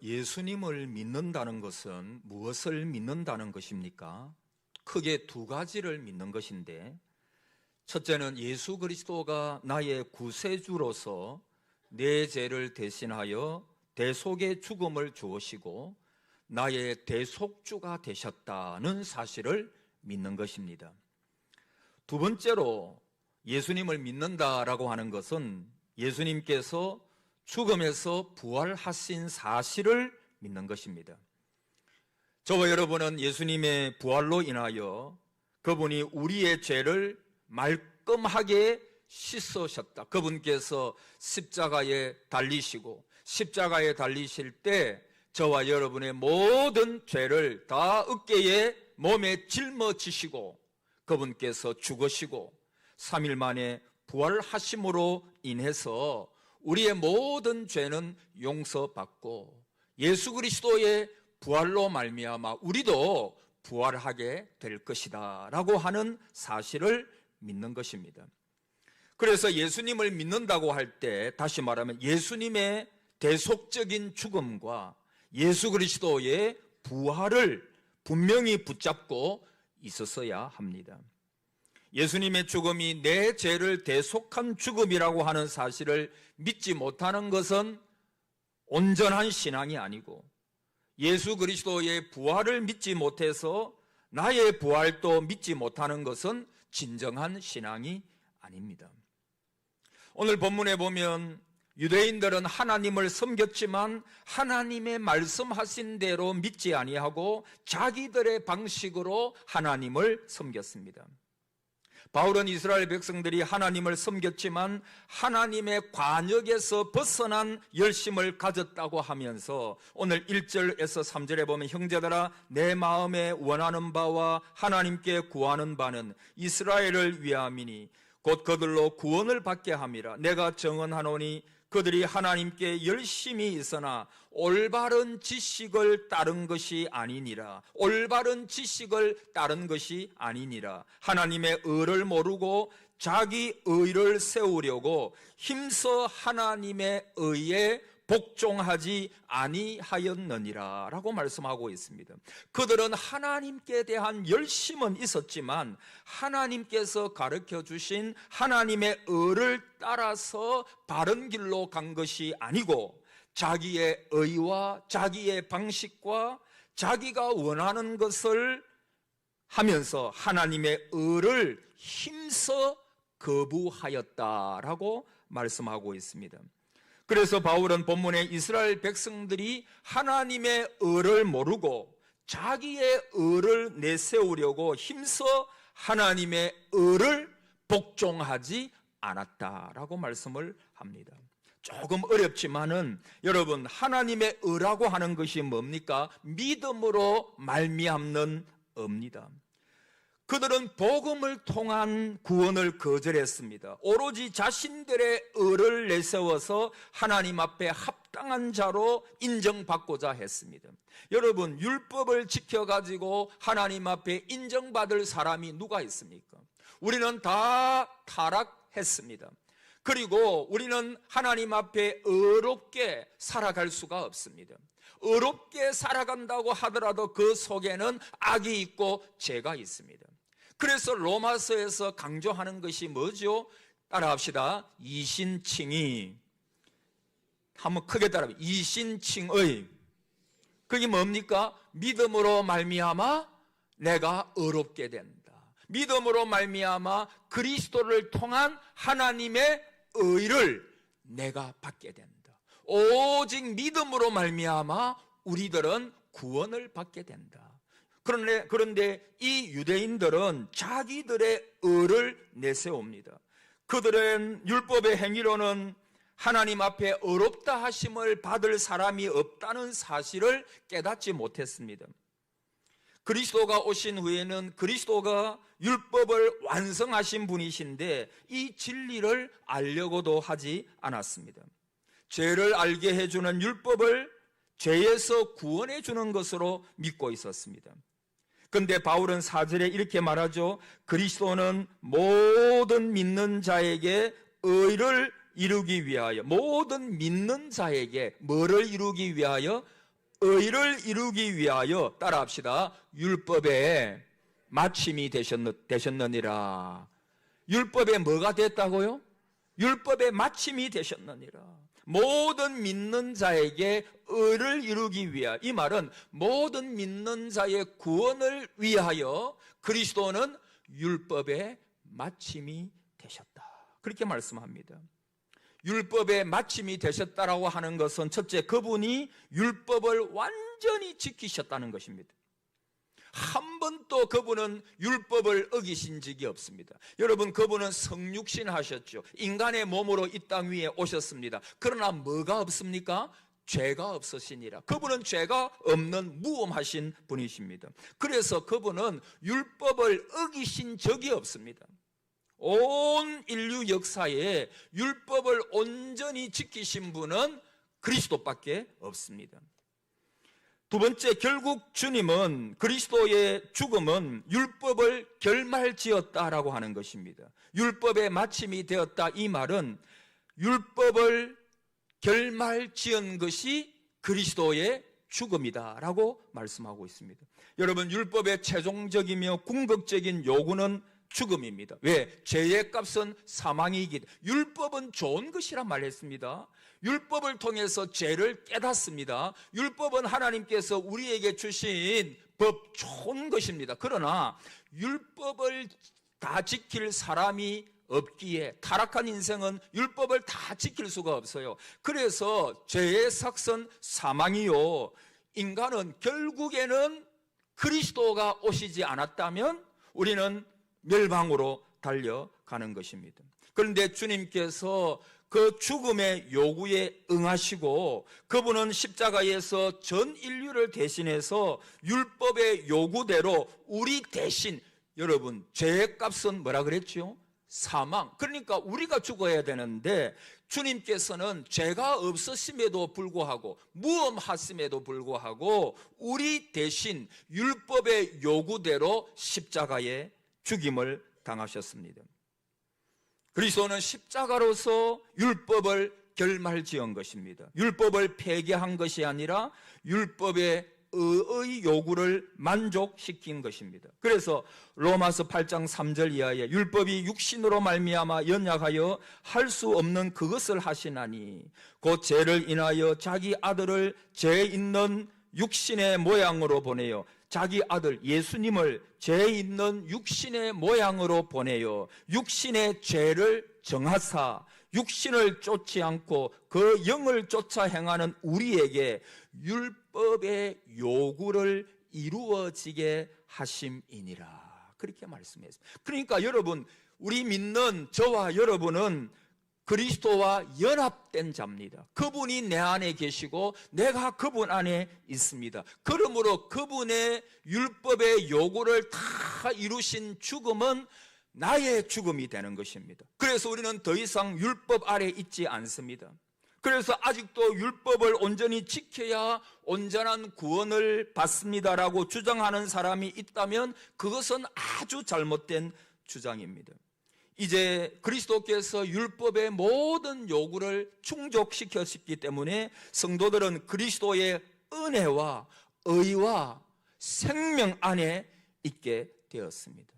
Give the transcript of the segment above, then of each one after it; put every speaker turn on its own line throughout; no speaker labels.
예수님을 믿는다는 것은 무엇을 믿는다는 것입니까? 크게 두 가지를 믿는 것인데, 첫째는 예수 그리스도가 나의 구세주로서 내 죄를 대신하여 대속의 죽음을 주으시고 나의 대속주가 되셨다는 사실을 믿는 것입니다. 두 번째로 예수님을 믿는다라고 하는 것은 예수님께서 죽음에서 부활하신 사실을 믿는 것입니다. 저와 여러분은 예수님의 부활로 인하여 그분이 우리의 죄를 말끔하게 씻으셨다. 그분께서 십자가에 달리시고 십자가에 달리실 때 저와 여러분의 모든 죄를 다 어깨에 몸에 짊어지시고 그분께서 죽으시고 3일 만에 부활하심으로 인해서 우리의 모든 죄는 용서받고 예수 그리스도의 부활로 말미암아 우리도 부활하게 될 것이다 라고 하는 사실을 믿는 것입니다. 그래서 예수님을 믿는다고 할 때 다시 말하면 예수님의 대속적인 죽음과 예수 그리스도의 부활을 분명히 붙잡고 있었어야 합니다. 예수님의 죽음이 내 죄를 대속한 죽음이라고 하는 사실을 믿지 못하는 것은 온전한 신앙이 아니고, 예수 그리스도의 부활을 믿지 못해서 나의 부활도 믿지 못하는 것은 진정한 신앙이 아닙니다. 오늘 본문에 보면 유대인들은 하나님을 섬겼지만 하나님의 말씀하신 대로 믿지 아니하고 자기들의 방식으로 하나님을 섬겼습니다. 바울은 이스라엘 백성들이 하나님을 섬겼지만 하나님의 관역에서 벗어난 열심을 가졌다고 하면서 오늘 1절에서 3절에 보면 형제들아 내 마음에 원하는 바와 하나님께 구하는 바는 이스라엘을 위함이니 곧 그들로 구원을 받게 함이라. 내가 정언하노니 그들이 하나님께 열심히 있으나 올바른 지식을 따른 것이 아니니라. 올바른 지식을 따른 것이 아니니라. 하나님의 의를 모르고 자기 의를 세우려고 힘써 하나님의 의에 복종하지 아니하였느니라 라고 말씀하고 있습니다. 그들은 하나님께 대한 열심은 있었지만 하나님께서 가르쳐 주신 하나님의 의를 따라서 바른 길로 간 것이 아니고 자기의 의와 자기의 방식과 자기가 원하는 것을 하면서 하나님의 의를 힘써 거부하였다라고 말씀하고 있습니다. 그래서 바울은 본문에 이스라엘 백성들이 하나님의 의를 모르고 자기의 의를 내세우려고 힘써 하나님의 의를 복종하지 않았다라고 말씀을 합니다. 조금 어렵지만은 여러분, 하나님의 의라고 하는 것이 뭡니까? 믿음으로 말미암는 의입니다. 그들은 복음을 통한 구원을 거절했습니다. 오로지 자신들의 의를 내세워서 하나님 앞에 합당한 자로 인정받고자 했습니다. 여러분, 율법을 지켜가지고 하나님 앞에 인정받을 사람이 누가 있습니까? 우리는 다 타락했습니다. 그리고 우리는 하나님 앞에 의롭게 살아갈 수가 없습니다. 의롭게 살아간다고 하더라도 그 속에는 악이 있고 죄가 있습니다. 그래서 로마서에서 강조하는 것이 뭐죠? 따라합시다. 이신칭의. 한번 크게 따라합니다. 이신칭의. 그게 뭡니까? 믿음으로 말미암아 내가 의롭게 된다. 믿음으로 말미암아 그리스도를 통한 하나님의 의를 내가 받게 된다. 오직 믿음으로 말미암아 우리들은 구원을 받게 된다. 그런데 이 유대인들은 자기들의 의를 내세웁니다. 그들은 율법의 행위로는 하나님 앞에 의롭다 하심을 받을 사람이 없다는 사실을 깨닫지 못했습니다. 그리스도가 오신 후에는 그리스도가 율법을 완성하신 분이신데 이 진리를 알려고도 하지 않았습니다. 죄를 알게 해주는 율법을 죄에서 구원해 주는 것으로 믿고 있었습니다. 그런데 바울은 4절에 이렇게 말하죠. 그리스도는 모든 믿는 자에게 의를 이루기 위하여, 모든 믿는 자에게 뭐를 이루기 위하여? 의를 이루기 위하여 따라합시다. 율법의 마침이 되셨느니라. 율법에 뭐가 됐다고요? 율법의 마침이 되셨느니라. 모든 믿는 자에게 의를 이루기 위하여, 이 말은 모든 믿는 자의 구원을 위하여 그리스도는 율법의 마침이 되셨다. 그렇게 말씀합니다. 율법의 마침이 되셨다라고 하는 것은 첫째, 그분이 율법을 완전히 지키셨다는 것입니다. 한 번도 그분은 율법을 어기신 적이 없습니다. 여러분, 그분은 성육신 하셨죠. 인간의 몸으로 이 땅 위에 오셨습니다. 그러나 뭐가 없습니까? 죄가 없으시니라. 그분은 죄가 없는 무엄하신 분이십니다. 그래서 그분은 율법을 어기신 적이 없습니다. 온 인류 역사에 율법을 온전히 지키신 분은 그리스도밖에 없습니다. 두 번째, 결국 주님은, 그리스도의 죽음은 율법을 결말지었다라고 하는 것입니다. 율법의 마침이 되었다, 이 말은 율법을 결말지은 것이 그리스도의 죽음이다라고 말씀하고 있습니다. 여러분, 율법의 최종적이며 궁극적인 요구는 죽음입니다. 왜? 죄의 값은 사망이기 때문에. 율법은 좋은 것이란 말했습니다. 율법을 통해서 죄를 깨닫습니다. 율법은 하나님께서 우리에게 주신 법, 좋은 것입니다. 그러나 율법을 다 지킬 사람이 없기에 타락한 인생은 율법을 다 지킬 수가 없어요. 그래서 죄의 삭선 사망이요, 인간은 결국에는 그리스도가 오시지 않았다면 우리는 멸망으로 달려가는 것입니다. 그런데 주님께서 그 죽음의 요구에 응하시고 그분은 십자가에서 전 인류를 대신해서 율법의 요구대로 우리 대신, 여러분, 죄의 값은 뭐라 그랬죠? 사망. 그러니까 우리가 죽어야 되는데 주님께서는 죄가 없으심에도 불구하고, 무엄하심에도 불구하고 우리 대신 율법의 요구대로 십자가에 죽임을 당하셨습니다. 그리스도는 십자가로서 율법을 결말지은 것입니다. 율법을 폐기한 것이 아니라 율법의 의의 요구를 만족시킨 것입니다. 그래서 로마서 8장 3절 이하에 율법이 육신으로 말미암아 연약하여 할 수 없는 그것을 하시나니 곧 죄를 인하여 자기 아들을 죄 있는 육신의 모양으로 보내요. 자기 아들 예수님을 죄 있는 육신의 모양으로 보내요. 육신의 죄를 정하사 육신을 쫓지 않고 그 영을 쫓아 행하는 우리에게 율법의 요구를 이루어지게 하심이니라. 그렇게 말씀했습니다. 그러니까 여러분, 우리 믿는 저와 여러분은 그리스도와 연합된 자입니다. 그분이 내 안에 계시고 내가 그분 안에 있습니다. 그러므로 그분의 율법의 요구를 다 이루신 죽음은 나의 죽음이 되는 것입니다. 그래서 우리는 더 이상 율법 아래 있지 않습니다. 그래서 아직도 율법을 온전히 지켜야 온전한 구원을 받습니다라고 주장하는 사람이 있다면 그것은 아주 잘못된 주장입니다. 이제 그리스도께서 율법의 모든 요구를 충족시켰기 때문에 성도들은 그리스도의 은혜와 의와 생명 안에 있게 되었습니다.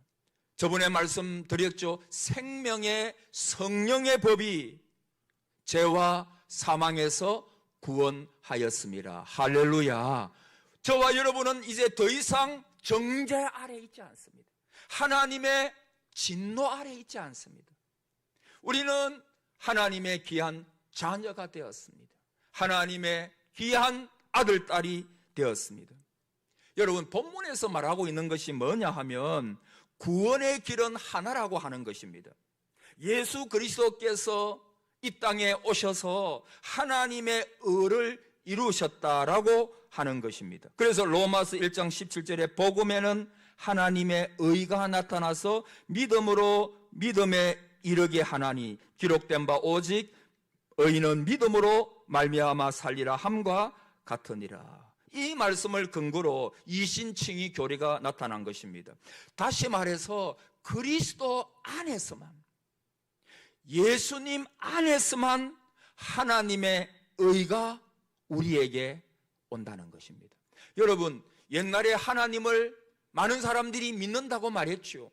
저번에 말씀드렸죠. 생명의 성령의 법이 죄와 사망에서 구원하였습니다. 할렐루야. 저와 여러분은 이제 더 이상 정죄 아래 있지 않습니다. 하나님의 진노 아래 있지 않습니다. 우리는 하나님의 귀한 자녀가 되었습니다. 하나님의 귀한 아들, 딸이 되었습니다. 여러분, 본문에서 말하고 있는 것이 뭐냐 하면 구원의 길은 하나라고 하는 것입니다. 예수 그리스도께서 이 땅에 오셔서 하나님의 의를 이루셨다라고 하는 것입니다. 그래서 로마서 1장 17절에 복음에는 하나님의 의가 나타나서 믿음으로 믿음에 이르게 하나니 기록된 바 오직 의인은 믿음으로 말미암아 살리라 함과 같으니라. 이 말씀을 근거로 이신칭의 교리가 나타난 것입니다. 다시 말해서 그리스도 안에서만, 예수님 안에서만 하나님의 의가 우리에게 온다는 것입니다. 여러분, 옛날에 하나님을 많은 사람들이 믿는다고 말했죠.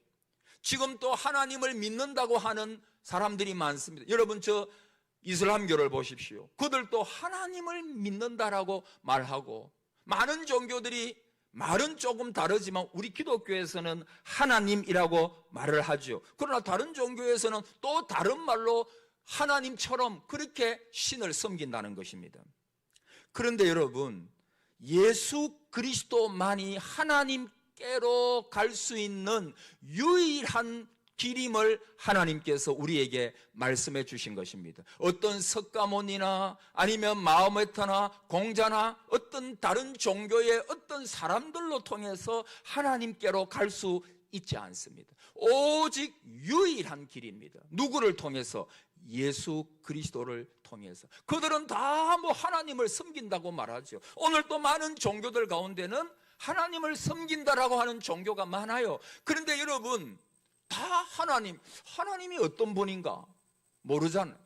지금 또 하나님을 믿는다고 하는 사람들이 많습니다. 여러분, 저 이슬람교를 보십시오. 그들도 하나님을 믿는다라고 말하고, 많은 종교들이 말은 조금 다르지만 우리 기독교에서는 하나님이라고 말을 하죠. 그러나 다른 종교에서는 또 다른 말로 하나님처럼 그렇게 신을 섬긴다는 것입니다. 그런데 여러분, 예수 그리스도만이 하나님께로 갈 수 있는 유일한 길임을 하나님께서 우리에게 말씀해 주신 것입니다. 어떤 석가모니나 아니면 마호메트나 공자나 어떤 다른 종교의 어떤 사람들로 통해서 하나님께로 갈 수 있지 않습니다. 오직 유일한 길입니다. 누구를 통해서? 예수 그리스도를 통해서. 그들은 다 뭐 하나님을 섬긴다고 말하죠. 오늘 또 많은 종교들 가운데는 하나님을 섬긴다라고 하는 종교가 많아요. 그런데 여러분, 다 하나님이 어떤 분인가 모르잖아요.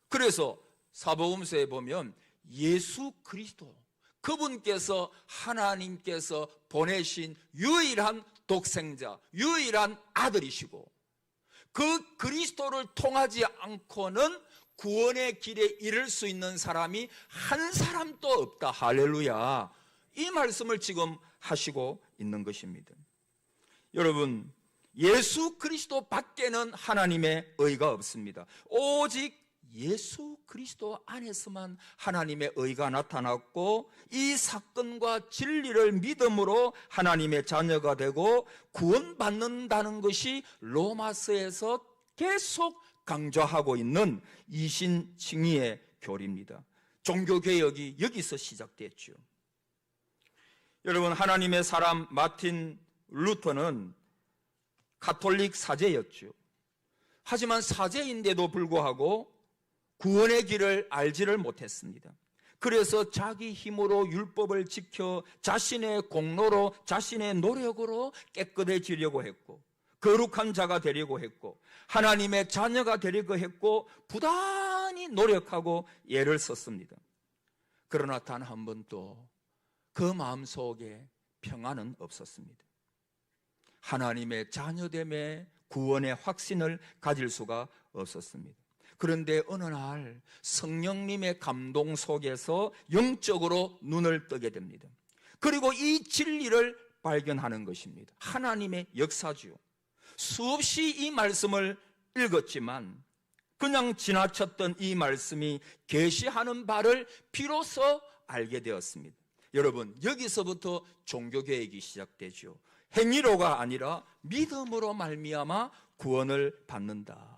그래서 사복음서에 보면 예수 그리스도, 그분께서 하나님께서 보내신 유일한 독생자, 유일한 아들이시고, 그 그리스도를 통하지 않고는 구원의 길에 이를 수 있는 사람이 한 사람도 없다. 할렐루야. 이 말씀을 지금 하시고 있는 것입니다. 여러분, 예수 그리스도 밖에는 하나님의 의가 없습니다. 오직 예수 그리스도 안에서만 하나님의 의가 나타났고, 이 사건과 진리를 믿음으로 하나님의 자녀가 되고 구원받는다는 것이 로마서에서 계속 강조하고 있는 이신칭의의 교리입니다. 종교개혁이 여기서 시작됐죠. 여러분, 하나님의 사람 마틴 루터는 가톨릭 사제였죠. 하지만 사제인데도 불구하고 구원의 길을 알지를 못했습니다. 그래서 자기 힘으로 율법을 지켜 자신의 공로로, 자신의 노력으로 깨끗해지려고 했고, 거룩한 자가 되려고 했고, 하나님의 자녀가 되려고 했고, 부단히 노력하고 애를 썼습니다. 그러나 단 한 번도 그 마음속에 평안은 없었습니다. 하나님의 자녀됨의 구원의 확신을 가질 수가 없었습니다. 그런데 어느 날 성령님의 감동 속에서 영적으로 눈을 뜨게 됩니다. 그리고 이 진리를 발견하는 것입니다. 하나님의 역사죠. 수없이 이 말씀을 읽었지만 그냥 지나쳤던 이 말씀이 계시하는 바를 비로소 알게 되었습니다. 여러분, 여기서부터 종교개혁이 시작되죠. 행위로가 아니라 믿음으로 말미암아 구원을 받는다.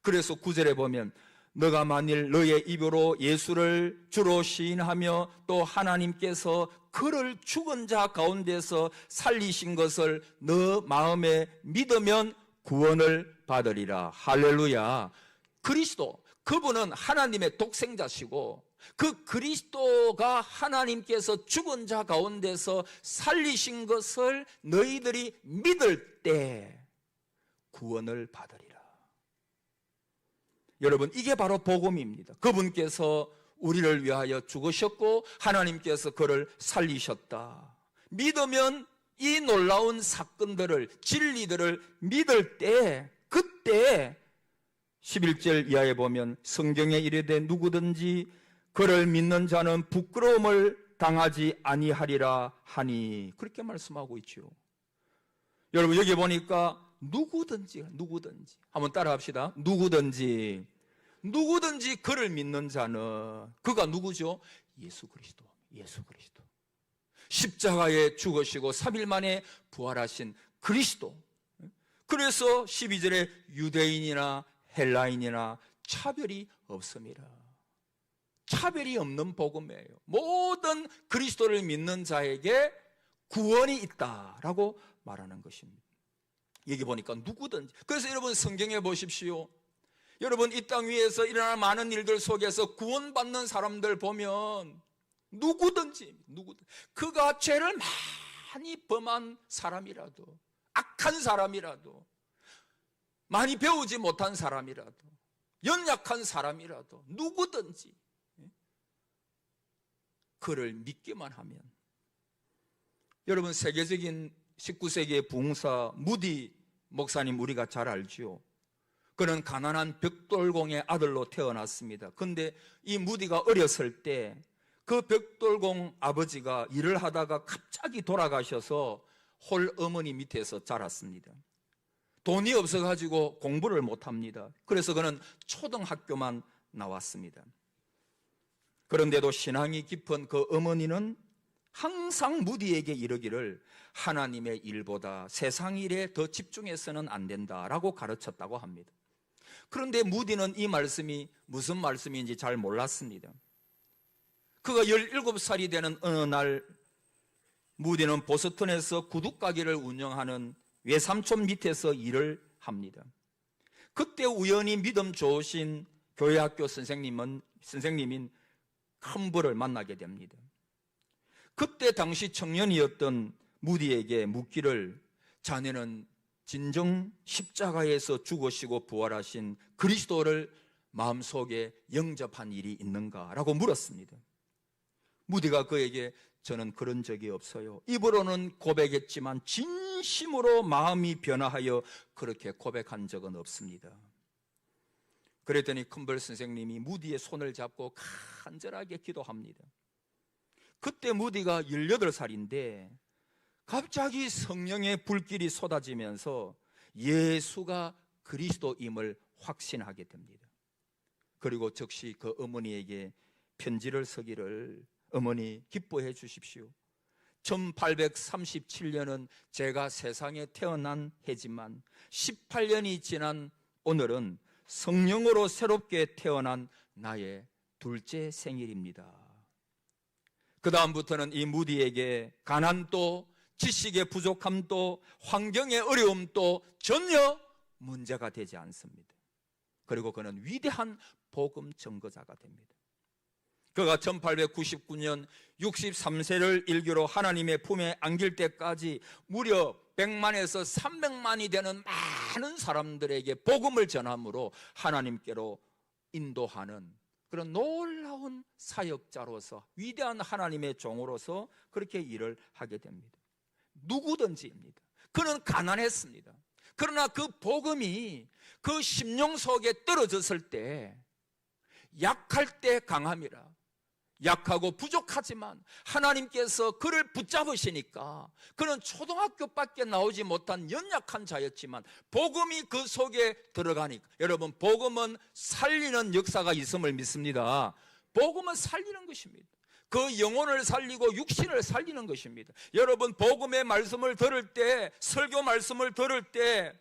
그래서 9절에 보면 너가 만일 너의 입으로 예수를 주로 시인하며 또 하나님께서 그를 죽은 자 가운데서 살리신 것을 너 마음에 믿으면 구원을 받으리라. 할렐루야. 그리스도, 그분은 하나님의 독생자시고, 그 그리스도가 하나님께서 죽은 자 가운데서 살리신 것을 너희들이 믿을 때 구원을 받으리라. 여러분, 이게 바로 복음입니다. 그분께서 우리를 위하여 죽으셨고 하나님께서 그를 살리셨다. 믿으면 이 놀라운 사건들을, 진리들을 믿을 때, 그때 11절 이하에 보면 성경에 이르되 누구든지 그를 믿는 자는 부끄러움을 당하지 아니하리라 하니, 그렇게 말씀하고 있죠. 여러분, 여기 보니까 누구든지 한번 따라합시다. 누구든지 그를 믿는 자는, 그가 누구죠? 예수 그리스도. 십자가에 죽으시고 3일 만에 부활하신 그리스도. 그래서 12절에 유대인이나 헬라인이나 차별이 없습니다. 차별이 없는 복음이에요. 모든 그리스도를 믿는 자에게 구원이 있다라고 말하는 것입니다. 여기 보니까 누구든지. 그래서 여러분, 성경에 보십시오. 여러분, 이 땅 위에서 일어나는 많은 일들 속에서 구원받는 사람들 보면 누구든지 그가 죄를 많이 범한 사람이라도, 악한 사람이라도, 많이 배우지 못한 사람이라도, 연약한 사람이라도, 누구든지 그를 믿기만 하면. 여러분, 세계적인 19세기의 부흥사 무디 목사님 우리가 잘 알지요. 그는 가난한 벽돌공의 아들로 태어났습니다. 그런데 이 무디가 어렸을 때 그 벽돌공 아버지가 일을 하다가 갑자기 돌아가셔서 홀 어머니 밑에서 자랐습니다. 돈이 없어가지고 공부를 못합니다. 그래서 그는 초등학교만 나왔습니다. 그런데도 신앙이 깊은 그 어머니는 항상 무디에게 이르기를 하나님의 일보다 세상 일에 더 집중해서는 안 된다라고 가르쳤다고 합니다. 그런데 무디는 이 말씀이 무슨 말씀인지 잘 몰랐습니다. 그가 17살이 되는 어느 날 무디는 보스턴에서 구두가게를 운영하는 외삼촌 밑에서 일을 합니다. 그때 우연히 믿음 좋으신 교회학교 선생님인 컴블을 만나게 됩니다. 그때 당시 청년이었던 무디에게 묻기를 자네는 진정 십자가에서 죽으시고 부활하신 그리스도를 마음속에 영접한 일이 있는가? 라고 물었습니다. 무디가 그에게 저는 그런 적이 없어요. 입으로는 고백했지만 진심으로 마음이 변화하여 그렇게 고백한 적은 없습니다. 그랬더니 컴벌 선생님이 무디의 손을 잡고 간절하게 기도합니다. 그때 무디가 18살인데 갑자기 성령의 불길이 쏟아지면서 예수가 그리스도임을 확신하게 됩니다. 그리고 즉시 그 어머니에게 편지를 쓰기를 어머니 기뻐해 주십시오. 1837년은 제가 세상에 태어난 해지만 18년이 지난 오늘은 성령으로 새롭게 태어난 나의 둘째 생일입니다. 그 다음부터는 이 무디에게 가난도 지식의 부족함도 환경의 어려움도 전혀 문제가 되지 않습니다. 그리고 그는 위대한 복음 전거자가 됩니다. 그가 1899년 63세를 일기로 하나님의 품에 안길 때까지 무려 100만에서 300만이 되는 많은 사람들에게 복음을 전함으로 하나님께로 인도하는 그런 놀라운 사역자로서 위대한 하나님의 종으로서 그렇게 일을 하게 됩니다. 누구든지입니다. 그는 가난했습니다. 그러나 그 복음이 그 심령 속에 떨어졌을 때 약할 때 강함이라, 약하고 부족하지만 하나님께서 그를 붙잡으시니까 그는 초등학교밖에 나오지 못한 연약한 자였지만 복음이 그 속에 들어가니까, 여러분, 복음은 살리는 역사가 있음을 믿습니다. 복음은 살리는 것입니다. 그 영혼을 살리고 육신을 살리는 것입니다. 여러분, 복음의 말씀을 들을 때, 설교 말씀을 들을 때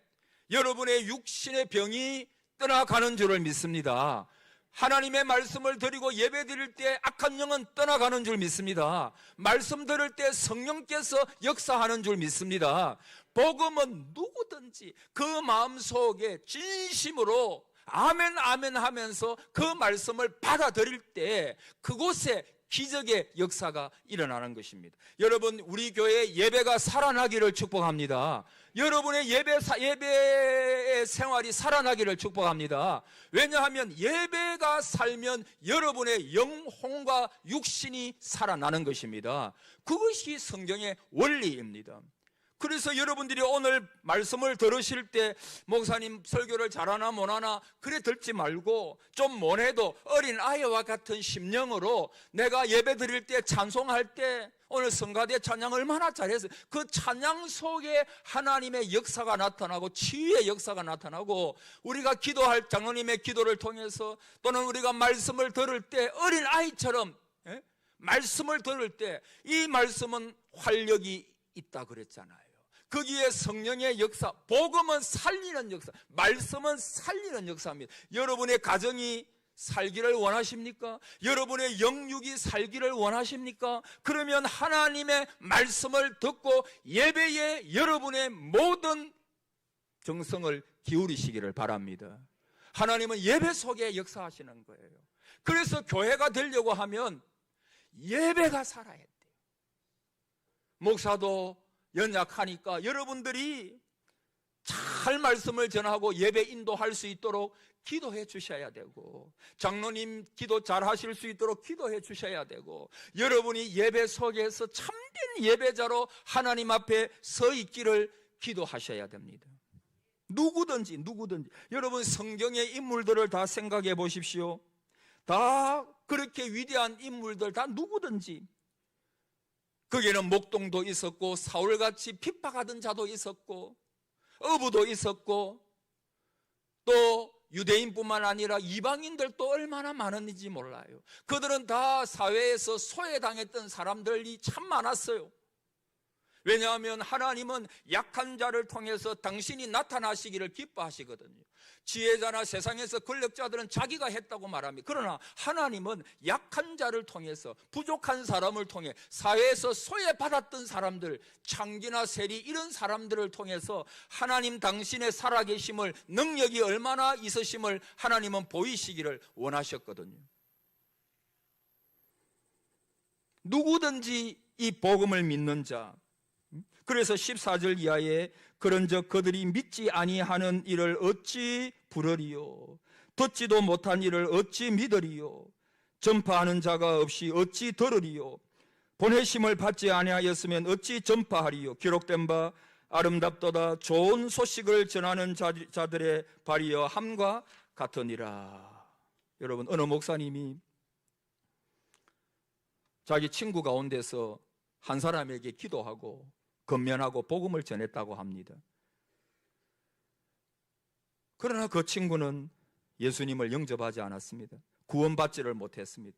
여러분의 육신의 병이 떠나가는 줄을 믿습니다. 하나님의 말씀을 드리고 예배 드릴 때 악한 영은 떠나가는 줄 믿습니다. 말씀 들을 때 성령께서 역사하는 줄 믿습니다. 복음은 누구든지 그 마음속에 진심으로 아멘 아멘 하면서 그 말씀을 받아들일 때 그곳에 기적의 역사가 일어나는 것입니다. 여러분, 우리 교회 예배가 살아나기를 축복합니다. 여러분의 예배 생활이 살아나기를 축복합니다. 왜냐하면 예배가 살면 여러분의 영혼과 육신이 살아나는 것입니다. 그것이 성경의 원리입니다. 그래서 여러분들이 오늘 말씀을 들으실 때 목사님 설교를 잘하나 못하나 그래 듣지 말고 좀 못해도 어린 아이와 같은 심령으로 내가 예배 드릴 때 찬송할 때 오늘 성가대 찬양 얼마나 잘했어요. 그 찬양 속에 하나님의 역사가 나타나고 치유의 역사가 나타나고 우리가 기도할 장로님의 기도를 통해서 또는 우리가 말씀을 들을 때 어린 아이처럼 말씀을 들을 때 이 말씀은 활력이 있다 그랬잖아요. 거기에 성령의 역사, 복음은 살리는 역사, 말씀은 살리는 역사입니다. 여러분의 가정이 살기를 원하십니까? 여러분의 영육이 살기를 원하십니까? 그러면 하나님의 말씀을 듣고 예배에 여러분의 모든 정성을 기울이시기를 바랍니다. 하나님은 예배 속에 역사하시는 거예요. 그래서 교회가 되려고 하면 예배가 살아야 돼요. 목사도 연약하니까 여러분들이 잘 말씀을 전하고 예배 인도할 수 있도록 기도해 주셔야 되고, 장로님 기도 잘 하실 수 있도록 기도해 주셔야 되고, 여러분이 예배 속에서 참된 예배자로 하나님 앞에 서 있기를 기도하셔야 됩니다. 누구든지 여러분 성경의 인물들을 다 생각해 보십시오. 다 그렇게 위대한 인물들, 다 누구든지 거기에는 목동도 있었고, 사울같이 핍박하던 자도 있었고, 어부도 있었고, 또 유대인뿐만 아니라 이방인들도 얼마나 많은지 몰라요. 그들은 다 사회에서 소외당했던 사람들이 참 많았어요. 왜냐하면 하나님은 약한 자를 통해서 당신이 나타나시기를 기뻐하시거든요. 지혜자나 세상에서 권력자들은 자기가 했다고 말합니다. 그러나 하나님은 약한 자를 통해서, 부족한 사람을 통해, 사회에서 소외받았던 사람들, 창기나 세리 이런 사람들을 통해서 하나님 당신의 살아계심을, 능력이 얼마나 있으심을 하나님은 보이시기를 원하셨거든요. 누구든지 이 복음을 믿는 자, 그래서 14절 이하에 그런즉 그들이 믿지 아니하는 일을 어찌 부르리요, 듣지도 못한 일을 어찌 믿으리요, 전파하는 자가 없이 어찌 들으리요, 보내심을 받지 아니하였으면 어찌 전파하리요. 기록된 바 아름답도다 좋은 소식을 전하는 자들의 발이여 함과 같으니라. 여러분, 어느 목사님이 자기 친구 가운데서 한 사람에게 기도하고 건면하고 복음을 전했다고 합니다. 그러나 그 친구는 예수님을 영접하지 않았습니다. 구원받지를 못했습니다.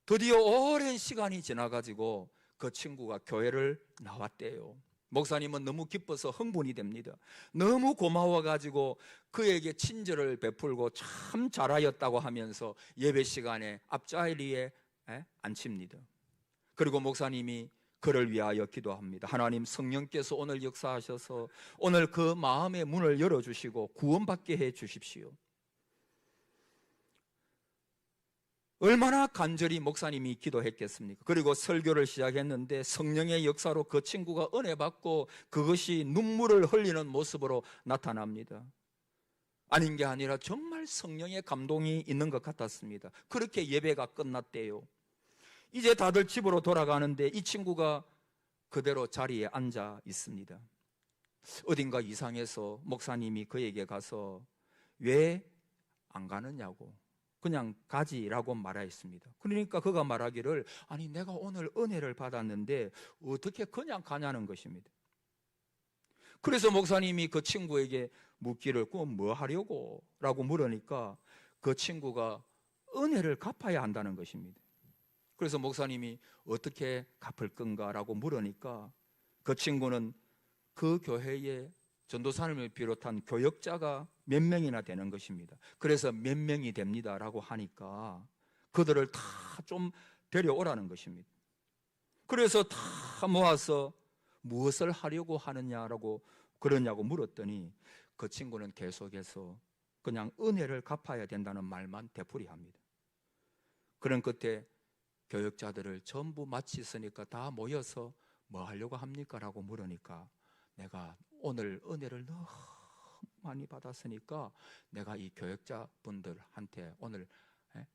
드디어 오랜 시간이 지나가지고 그 친구가 교회를 나왔대요. 목사님은 너무 기뻐서 흥분이 됩니다. 너무 고마워가지고 그에게 친절을 베풀고 참 잘하였다고 하면서 예배 시간에 앞자리에 앉힙니다. 그리고 목사님이 그를 위하여 기도합니다. 하나님, 성령께서 오늘 역사하셔서 오늘 그 마음의 문을 열어주시고 구원받게 해 주십시오. 얼마나 간절히 목사님이 기도했겠습니까? 그리고 설교를 시작했는데 성령의 역사로 그 친구가 은혜 받고 그것이 눈물을 흘리는 모습으로 나타납니다. 아닌 게 아니라 정말 성령의 감동이 있는 것 같았습니다. 그렇게 예배가 끝났대요. 이제 다들 집으로 돌아가는데 이 친구가 그대로 자리에 앉아 있습니다. 어딘가 이상해서 목사님이 그에게 가서 왜 안 가느냐고, 그냥 가지라고 말하였습니다. 그러니까 그가 말하기를, 아니 내가 오늘 은혜를 받았는데 어떻게 그냥 가냐는 것입니다. 그래서 목사님이 그 친구에게 묻기를, 그건 뭐 하려고? 라고 물으니까 그 친구가 은혜를 갚아야 한다는 것입니다. 그래서 목사님이 어떻게 갚을 건가라고 물으니까 그 친구는 그 교회에 전도사님을 비롯한 교역자가 몇 명이나 되는 것입니다. 그래서 몇 명이 됩니다라고 하니까 그들을 다 좀 데려오라는 것입니다. 그래서 다 모아서 무엇을 하려고 하느냐라고 그러냐고 물었더니 그 친구는 계속해서 그냥 은혜를 갚아야 된다는 말만 되풀이합니다. 그런 끝에 교역자들을 전부 마치으니까 다 모여서 뭐 하려고 합니까? 라고 물으니까 내가 오늘 은혜를 너무 많이 받았으니까 내가 이 교역자분들한테 오늘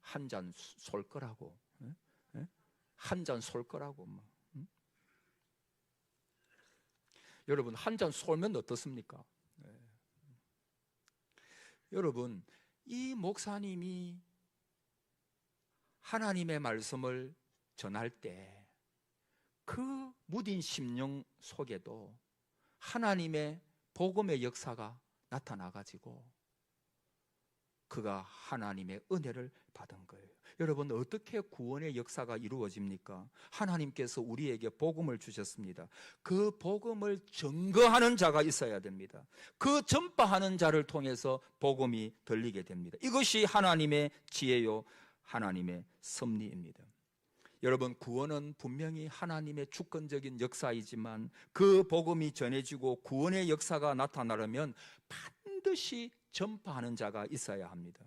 한 잔 쏠 거라고, 한 잔 쏠 거라고. 여러분, 한 잔 쏠면 어떻습니까? 여러분, 이 목사님이 하나님의 말씀을 전할 때 그 무딘 심령 속에도 하나님의 복음의 역사가 나타나가지고 그가 하나님의 은혜를 받은 거예요. 여러분, 어떻게 구원의 역사가 이루어집니까? 하나님께서 우리에게 복음을 주셨습니다. 그 복음을 증거하는 자가 있어야 됩니다. 그 전파하는 자를 통해서 복음이 들리게 됩니다. 이것이 하나님의 지혜요, 하나님의 섭리입니다. 여러분, 구원은 분명히 하나님의 주권적인 역사이지만 그 복음이 전해지고 구원의 역사가 나타나려면 반드시 전파하는 자가 있어야 합니다.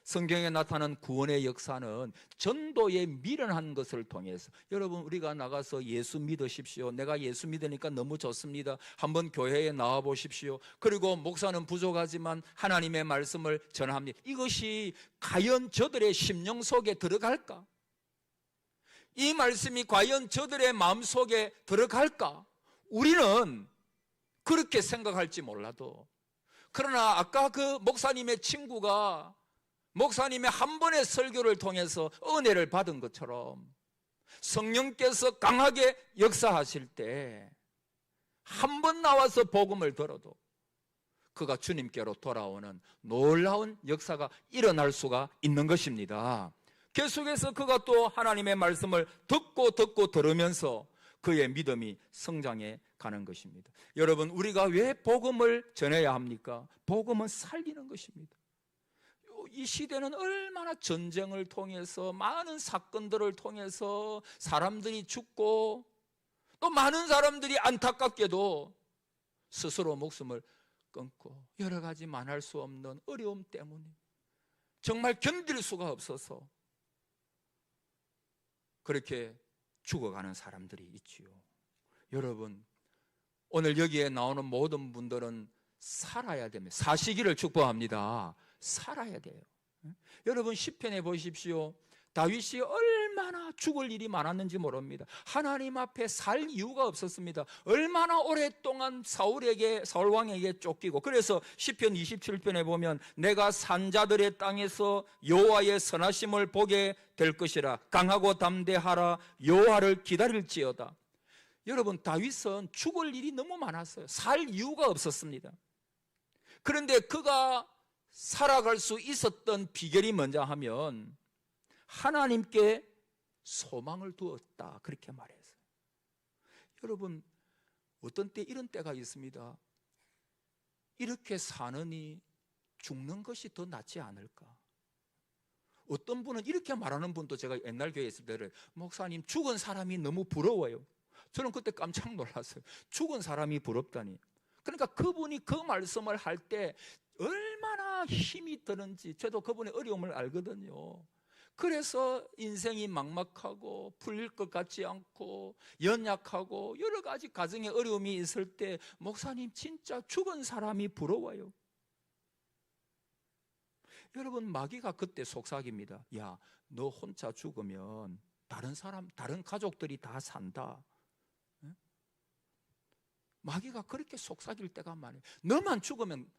성경에 나타난 구원의 역사는 전도에 미련한 것을 통해서, 여러분 우리가 나가서 예수 믿으십시오, 내가 예수 믿으니까 너무 좋습니다, 한번 교회에 나와 보십시오, 그리고 목사는 부족하지만 하나님의 말씀을 전합니다, 이것이 과연 저들의 심령 속에 들어갈까? 이 말씀이 과연 저들의 마음속에 들어갈까? 우리는 그렇게 생각할지 몰라도, 그러나 아까 그 목사님의 친구가 목사님의 한 번의 설교를 통해서 은혜를 받은 것처럼 성령께서 강하게 역사하실 때 한 번 나와서 복음을 들어도 그가 주님께로 돌아오는 놀라운 역사가 일어날 수가 있는 것입니다. 계속해서 그가 또 하나님의 말씀을 듣고 들으면서 그의 믿음이 성장해 가는 것입니다. 여러분, 우리가 왜 복음을 전해야 합니까? 복음은 살리는 것입니다. 이 시대는 얼마나 전쟁을 통해서, 많은 사건들을 통해서 사람들이 죽고, 또 많은 사람들이 안타깝게도 스스로 목숨을 끊고, 여러 가지 말할 수 없는 어려움 때문에 정말 견딜 수가 없어서 그렇게 죽어가는 사람들이 있지요. 여러분, 오늘 여기에 나오는 모든 분들은 살아야 됩니다. 사시기를 축복합니다. 살아야 돼요. 여러분, 시편에 보십시오. 다윗이 얼마나 죽을 일이 많았는지 모릅니다. 하나님 앞에 살 이유가 없었습니다. 얼마나 오랫동안 사울 왕에게 쫓기고, 그래서 시편 27편에 보면 내가 산자들의 땅에서 여호와의 선하심을 보게 될 것이라, 강하고 담대하라, 여호와를 기다릴지어다. 여러분, 다윗은 죽을 일이 너무 많았어요. 살 이유가 없었습니다. 그런데 그가 살아갈 수 있었던 비결이 뭔지 하면 하나님께 소망을 두었다, 그렇게 말했어요. 여러분, 어떤 때 이런 때가 있습니다. 이렇게 사느니 죽는 것이 더 낫지 않을까? 어떤 분은 이렇게 말하는 분도 제가 옛날 교회에 있을 때를, 목사님, 죽은 사람이 너무 부러워요. 저는 그때 깜짝 놀랐어요. 죽은 사람이 부럽다니. 그러니까 그분이 그 말씀을 할 때 얼마나 힘이 드는지 저도 그분의 어려움을 알거든요. 그래서 인생이 막막하고 풀릴 것 같지 않고 연약하고 여러 가지 가정의 어려움이 있을 때, 목사님, 진짜 죽은 사람이 부러워요. 여러분, 마귀가 그때 속삭입니다. 야, 너 혼자 죽으면 다른 가족들이 다 산다. 마귀가 그렇게 속삭일 때가 많아요. 너만 죽으면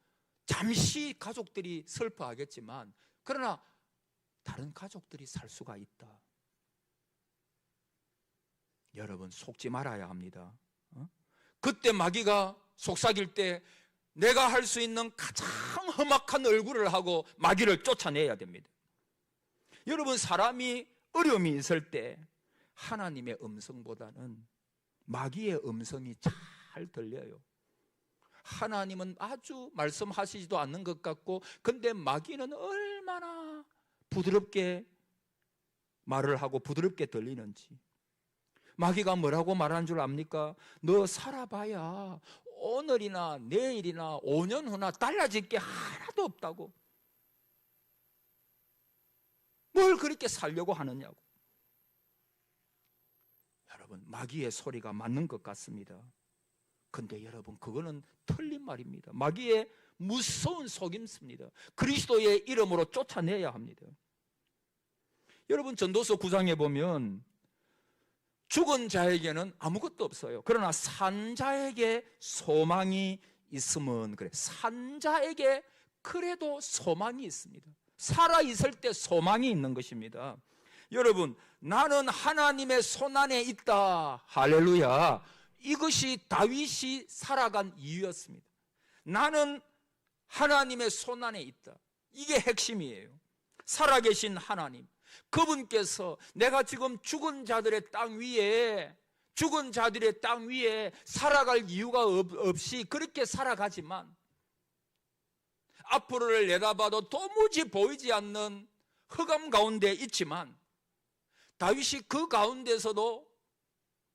잠시 가족들이 슬퍼하겠지만, 그러나 다른 가족들이 살 수가 있다. 여러분, 속지 말아야 합니다. 그때 마귀가 속삭일 때 내가 할 수 있는 가장 험악한 얼굴을 하고 마귀를 쫓아내야 됩니다. 여러분, 사람이 어려움이 있을 때 하나님의 음성보다는 마귀의 음성이 잘 들려요. 하나님은 아주 말씀하시지도 않는 것 같고, 근데 마귀는 얼마나 부드럽게 말을 하고 부드럽게 들리는지. 마귀가 뭐라고 말하는 줄 압니까? 너 살아봐야 오늘이나 내일이나 5년 후나 달라질 게 하나도 없다고. 뭘 그렇게 살려고 하느냐고. 여러분, 마귀의 소리가 맞는 것 같습니다. 근데 여러분, 그거는 틀린 말입니다. 마귀의 무서운 속임수입니다. 그리스도의 이름으로 쫓아내야 합니다. 여러분, 전도서 9장에 보면 죽은 자에게는 아무것도 없어요. 그러나 산 자에게 소망이 있으면 그래. 산 자에게 그래도 소망이 있습니다. 살아있을 때 소망이 있는 것입니다. 여러분, 나는 하나님의 손안에 있다. 할렐루야. 이것이 다윗이 살아간 이유였습니다. 나는 하나님의 손안에 있다. 이게 핵심이에요. 살아계신 하나님, 그분께서 내가 지금 죽은 자들의 땅 위에 살아갈 이유가 없이 그렇게 살아가지만, 앞으로를 내다봐도 도무지 보이지 않는 흑암 가운데 있지만, 다윗이 그 가운데서도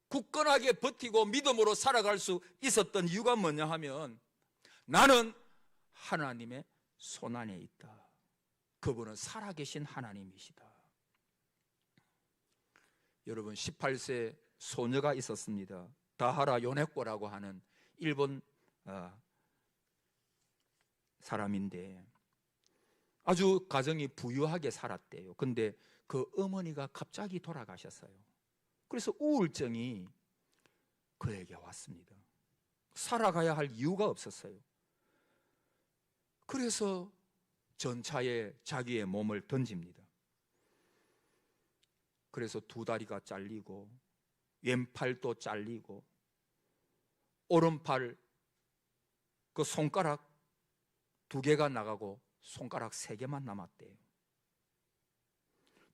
굳건하게 버티고 믿음으로 살아갈 수 있었던 이유가 뭐냐 하면, 나는 하나님의 손안에 있다. 그분은 살아계신 하나님이시다. 여러분, 18세 소녀가 있었습니다. 다하라 요네코라고 하는 일본 사람인데 아주 가정이 부유하게 살았대요. 근데 그 어머니가 갑자기 돌아가셨어요. 그래서 우울증이 그에게 왔습니다. 살아가야 할 이유가 없었어요. 그래서 전차에 자기의 몸을 던집니다. 그래서 두 다리가 잘리고 왼팔도 잘리고 오른팔 그 손가락 2개가 나가고 손가락 3개만 남았대요.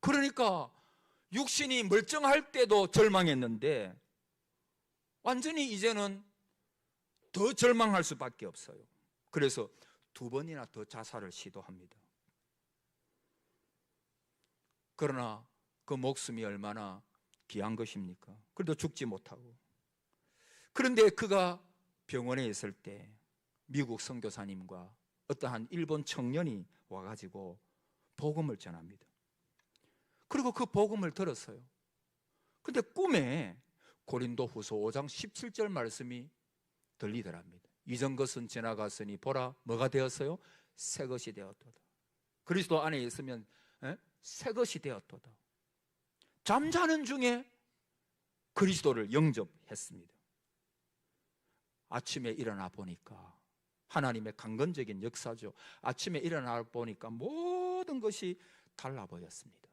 그러니까 육신이 멀쩡할 때도 절망했는데 완전히 이제는 더 절망할 수밖에 없어요. 그래서 2번이나 더 자살을 시도합니다. 그러나 그 목숨이 얼마나 귀한 것입니까? 그래도 죽지 못하고. 그런데 그가 병원에 있을 때 미국 선교사님과 어떠한 일본 청년이 와가지고 복음을 전합니다. 그리고 그 복음을 들었어요. 근데 꿈에 고린도후서 5장 17절 말씀이 들리더랍니다. 이전 것은 지나갔으니 보라 뭐가 되었어요? 새 것이 되었도다. 그리스도 안에 있으면 새 것이 되었도다. 잠자는 중에 그리스도를 영접했습니다. 아침에 일어나 보니까 하나님의 강건적인 역사죠. 아침에 일어나 보니까 모든 것이 달라 보였습니다.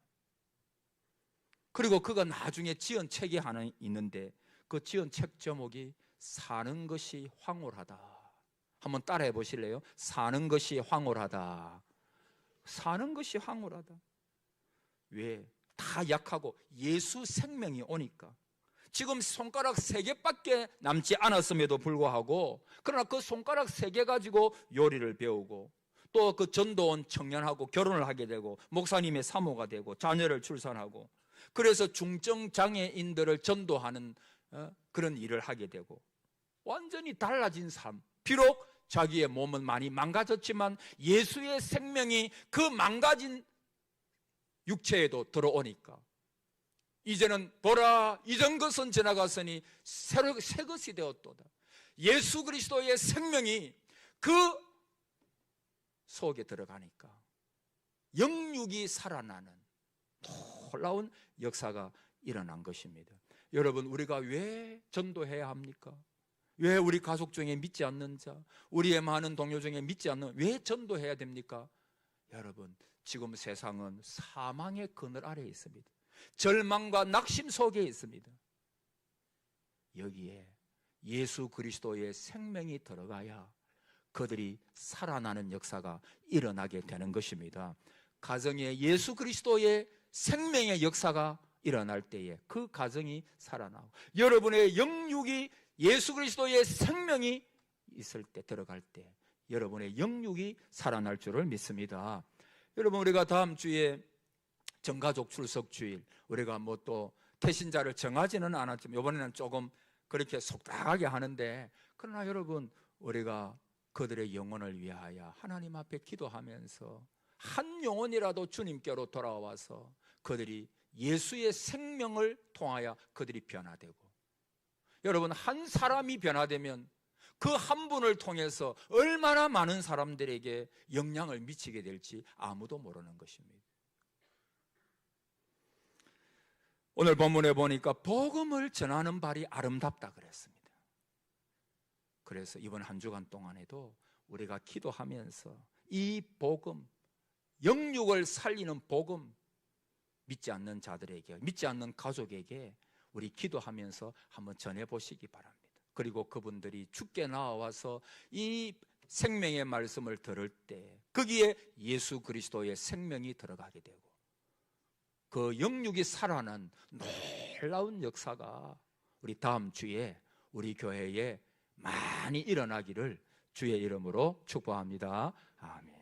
그리고 그가 나중에 지은 책이 하나 있는데 그 지은 책 제목이 사는 것이 황홀하다. 한번 따라해 보실래요? 사는 것이 황홀하다. 사는 것이 황홀하다. 왜? 다 약하고 예수 생명이 오니까. 지금 손가락 3개밖에 남지 않았음에도 불구하고 그러나 그 손가락 3개 가지고 요리를 배우고 또 그 전도원 청년하고 결혼을 하게 되고 목사님의 사모가 되고 자녀를 출산하고 그래서 중증장애인들을 전도하는 그런 일을 하게 되고 완전히 달라진 삶. 비록 자기의 몸은 많이 망가졌지만 예수의 생명이 그 망가진 육체에도 들어오니까 이제는 보라 이전 것은 지나갔으니 새 것이 되었도다. 예수 그리스도의 생명이 그 속에 들어가니까 영육이 살아나는 놀라운 역사가 일어난 것입니다. 여러분, 우리가 왜 전도해야 합니까? 왜 우리 가족 중에 믿지 않는 자, 우리의 많은 동료 중에 믿지 않는 왜 전도해야 됩니까? 여러분, 지금 세상은 사망의 그늘 아래에 있습니다. 절망과 낙심 속에 있습니다. 여기에 예수 그리스도의 생명이 들어가야 그들이 살아나는 역사가 일어나게 되는 것입니다. 가정에 예수 그리스도의 생명의 역사가 일어날 때에 그 가정이 살아나고 여러분의 영육이 예수 그리스도의 생명이 있을 때 들어갈 때 여러분의 영육이 살아날 줄을 믿습니다. 여러분, 우리가 다음 주에 전가족 출석 주일, 우리가 뭐 또 태신자를 정하지는 않았지만 이번에는 조금 그렇게 속닥하게 하는데 그러나 여러분, 우리가 그들의 영혼을 위하여 하나님 앞에 기도하면서 한 영혼이라도 주님께로 돌아와서 그들이 예수의 생명을 통하여 그들이 변화되고 여러분, 한 사람이 변화되면 그 한 분을 통해서 얼마나 많은 사람들에게 영향을 미치게 될지 아무도 모르는 것입니다. 오늘 본문에 보니까 복음을 전하는 발이 아름답다 그랬습니다. 그래서 이번 한 주간 동안에도 우리가 기도하면서 이 복음, 영육을 살리는 복음 믿지 않는 자들에게, 믿지 않는 가족에게 우리 기도하면서 한번 전해보시기 바랍니다. 그리고 그분들이 주께 나와서 이 생명의 말씀을 들을 때 거기에 예수 그리스도의 생명이 들어가게 되고 그 영육이 살아난 놀라운 역사가 우리 다음 주에 우리 교회에 많이 일어나기를 주의 이름으로 축복합니다. 아멘.